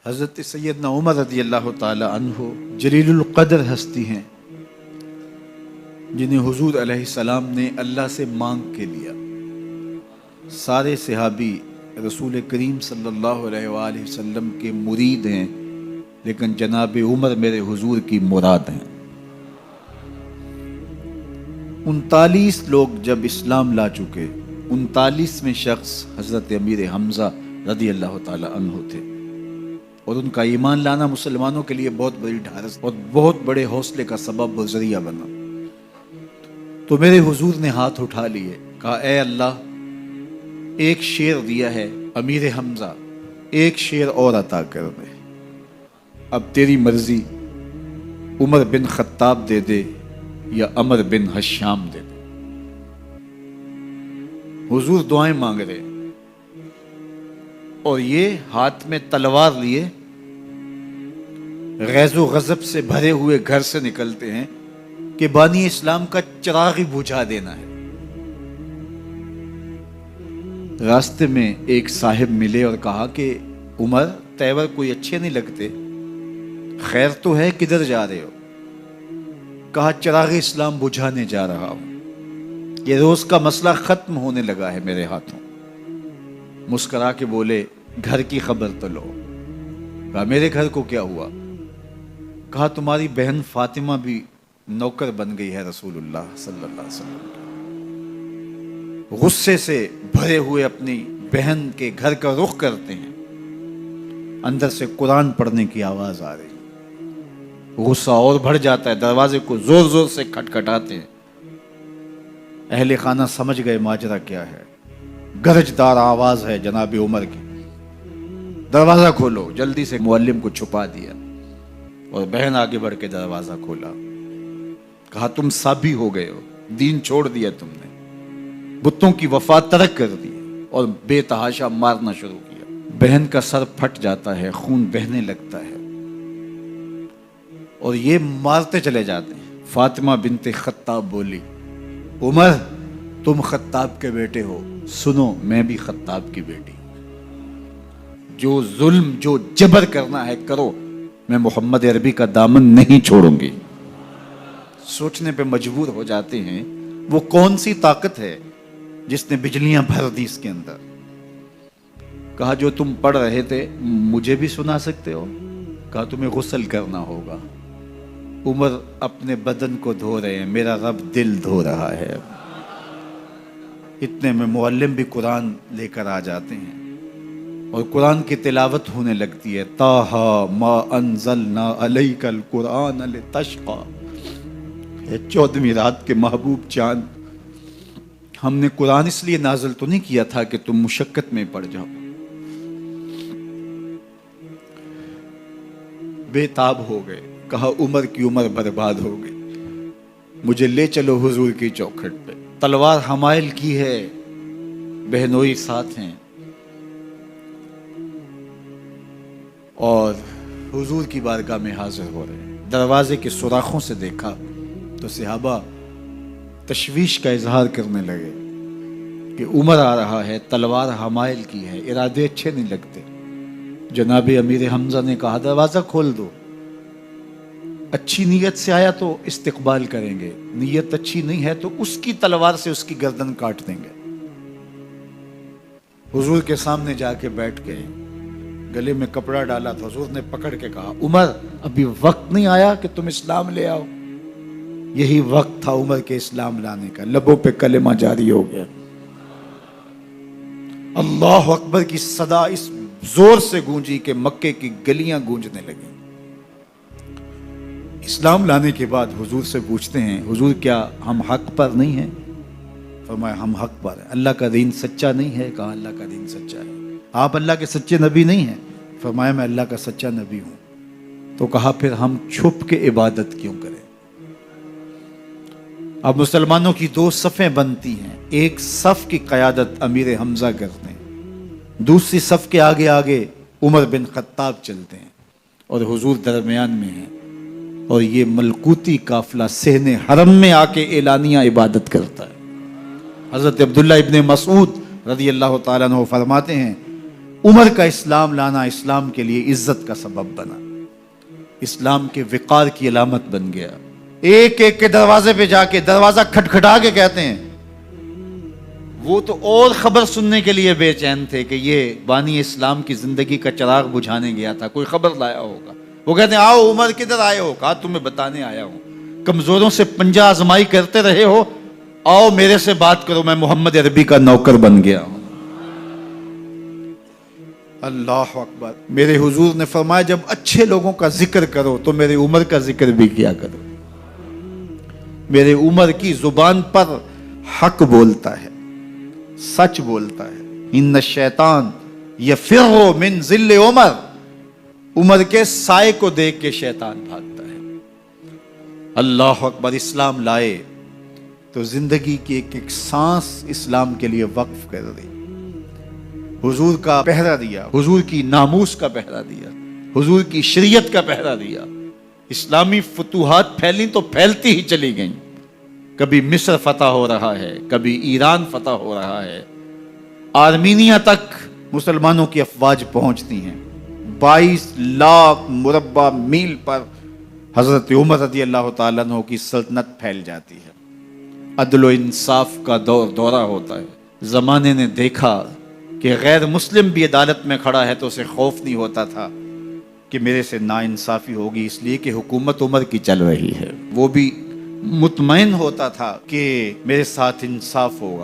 حضرت سیدنا عمر رضی اللہ تعالی عنہ جلیل القدر ہستی ہیں جنہیں حضور علیہ السلام نے اللہ سے مانگ کے لیا۔ سارے صحابی رسول کریم صلی اللہ علیہ وآلہ وسلم کے مرید ہیں، لیکن جناب عمر میرے حضور کی مراد ہیں۔ 39 لوگ جب اسلام لا چکے، 39ویں شخص حضرت امیر حمزہ رضی اللہ تعالی عنہ تھے، اور ان کا ایمان لانا مسلمانوں کے لیے بہت بڑی ڈھارس اور بہت بڑے حوصلے کا سبب و ذریعہ بنا۔ تو میرے حضور نے ہاتھ اٹھا لیے، کہا اے اللہ، ایک شیر دیا ہے امیر حمزہ، ایک شیر اور عطا کر دے، اب تیری مرضی، عمر بن خطاب دے دے یا عمر بن حشام دے دے۔ حضور دعائیں مانگ رہے اور یہ ہاتھ میں تلوار لیے غیظ و غضب سے بھرے ہوئے گھر سے نکلتے ہیں کہ بانی اسلام کا چراغ ہی بجھا دینا ہے۔ راستے میں ایک صاحب ملے اور کہا کہ عمر، تیور کوئی اچھے نہیں لگتے، خیر تو ہے، کدھر جا رہے ہو؟ کہا چراغ اسلام بجھانے جا رہا ہوں، یہ روز کا مسئلہ ختم ہونے لگا ہے میرے ہاتھوں۔ مسکرا کے بولے گھر کی خبر تو لو۔ کہا میرے گھر کو کیا ہوا؟ کہا تمہاری بہن فاطمہ بھی نوکر بن گئی ہے رسول اللہ صلی اللہ علیہ وسلم۔ غصے سے بھرے ہوئے اپنی بہن کے گھر کا رخ کرتے ہیں، اندر سے قرآن پڑھنے کی آواز آ رہی، غصہ اور بڑھ جاتا ہے، دروازے کو زور زور سے کھٹکھٹاتے ہیں۔ اہل خانہ سمجھ گئے ماجرا کیا ہے، گرجدار آواز ہے جناب عمر کی، دروازہ کھولو۔ جلدی سے معلم کو چھپا دیا اور بہن آگے بڑھ کے دروازہ کھولا۔ کہا تم سابی ہو گئے ہو، دین چھوڑ دیا تم نے، بتوں کی وفا ترک کر دی اور بے تحاشا مارنا شروع کیا۔ بہن کا سر پھٹ جاتا ہے، خون بہنے لگتا ہے اور یہ مارتے چلے جاتے ہیں۔ فاطمہ بنت خطاب بولی عمر، تم خطاب کے بیٹے ہو، سنو میں بھی خطاب کی بیٹی، جو ظلم جو جبر کرنا ہے کرو، میں محمد عربی کا دامن نہیں چھوڑوں گی۔ سوچنے پہ مجبور ہو جاتے ہیں وہ کون سی طاقت ہے جس نے بجلیاں بھر دی اس کے اندر۔ کہا جو تم پڑھ رہے تھے مجھے بھی سنا سکتے ہو؟ کہا تمہیں غسل کرنا ہوگا۔ عمر اپنے بدن کو دھو رہے ہیں، میرا رب دل دھو رہا ہے۔ اتنے میں معلم بھی قرآن لے کر آ جاتے ہیں اور قرآن کی تلاوت ہونے لگتی ہے۔ طٰہٰ ما انزلنا علیک القرآن لتشقیٰ، 14ویں رات کے محبوب چاند، ہم نے قرآن اس لیے نازل تو نہیں کیا تھا کہ تم مشقت میں پڑ جاؤ۔ بے تاب ہو گئے، کہا عمر کی عمر برباد ہو گئی، مجھے لے چلو حضور کی چوکھٹ پہ۔ تلوار حمائل کی ہے، بہنوئی ساتھ ہیں، اور حضور کی بارگاہ میں حاضر ہو رہے ہیں۔ دروازے کے سوراخوں سے دیکھا تو صحابہ تشویش کا اظہار کرنے لگے کہ عمر آ رہا ہے، تلوار حمائل کی ہے، ارادے اچھے نہیں لگتے۔ جناب امیر حمزہ نے کہا دروازہ کھول دو، اچھی نیت سے آیا تو استقبال کریں گے، نیت اچھی نہیں ہے تو اس کی تلوار سے اس کی گردن کاٹ دیں گے۔ حضور کے سامنے جا کے بیٹھ گئے، گلے میں کپڑا ڈالا تو حضور نے پکڑ کے کہا عمر، ابھی وقت نہیں آیا کہ تم اسلام لے آؤ؟ یہی وقت تھا عمر کے اسلام لانے کا، لبوں پہ کلمہ جاری ہو گیا۔ اللہ اکبر کی صدا اس زور سے گونجی کہ مکے کی گلیاں گونجنے لگیں۔ اسلام لانے کے بعد حضور سے پوچھتے ہیں حضور کیا ہم حق پر نہیں ہیں؟ فرمایا ہم حق پر ہیں۔ اللہ کا دین سچا نہیں ہے؟ کہا اللہ کا دین سچا ہے۔ آپ اللہ کے سچے نبی نہیں ہیں؟ فرمایا میں اللہ کا سچا نبی ہوں۔ تو کہا پھر ہم چھپ کے عبادت کیوں کریں؟ اب مسلمانوں کی 2 صفیں بنتی ہیں، ایک صف کی قیادت امیر حمزہ کرتے ہیں، دوسری صف کے آگے آگے عمر بن خطاب چلتے ہیں اور حضور درمیان میں ہیں، اور یہ ملکوتی قافلہ صحن حرم میں آ کے اعلانیہ عبادت کرتا ہے۔ حضرت عبداللہ ابن مسعود رضی اللہ تعالیٰ عنہ فرماتے ہیں عمر کا اسلام لانا اسلام کے لیے عزت کا سبب بنا، اسلام کے وقار کی علامت بن گیا۔ ایک ایک کے دروازے پہ جا کے دروازہ کھٹکھٹا کے کہتے ہیں، وہ تو اور خبر سننے کے لیے بے چین تھے کہ یہ بانی اسلام کی زندگی کا چراغ بجھانے گیا تھا، کوئی خبر لایا ہوگا۔ وہ کہتے ہیں آؤ عمر کدھر آئے ہو؟ کہا تمہیں بتانے آیا ہوں، کمزوروں سے پنجہ آزمائی کرتے رہے ہو، آؤ میرے سے بات کرو، میں محمد عربی کا نوکر بن گیا ہوں۔ اللہ اکبر۔ میرے حضور نے فرمایا جب اچھے لوگوں کا ذکر کرو تو میرے عمر کا ذکر بھی کیا کرو۔ میرے عمر کی زبان پر حق بولتا ہے، سچ بولتا ہے۔ ان الشیطان یفر من ظل عمر، عمر کے سائے کو دیکھ کے شیطان بھاگتا ہے۔ اللہ اکبر۔ اسلام لائے تو زندگی کی ایک ایک سانس اسلام کے لیے وقف کر دی، حضور کا پہرا دیا، حضور کی ناموس کا پہرا دیا، حضور کی شریعت کا پہرا دیا۔ اسلامی فتوحات پھیلیں تو پھیلتی ہی چلی گئیں، کبھی مصر فتح ہو رہا ہے، کبھی ایران فتح ہو رہا ہے، آرمینیا تک مسلمانوں کی افواج پہنچتی ہیں۔ 22 لاکھ مربع میل پر حضرت عمر رضی اللہ تعالیٰ عنہ کی سلطنت پھیل جاتی ہے۔ عدل و انصاف کا دورہ ہوتا ہے۔ زمانے نے دیکھا کہ غیر مسلم بھی عدالت میں کھڑا ہے تو اسے خوف نہیں ہوتا تھا کہ میرے سے ناانصافی ہوگی، اس لیے کہ حکومت عمر کی چل رہی ہے۔ وہ بھی مطمئن ہوتا تھا کہ میرے ساتھ انصاف ہوگا۔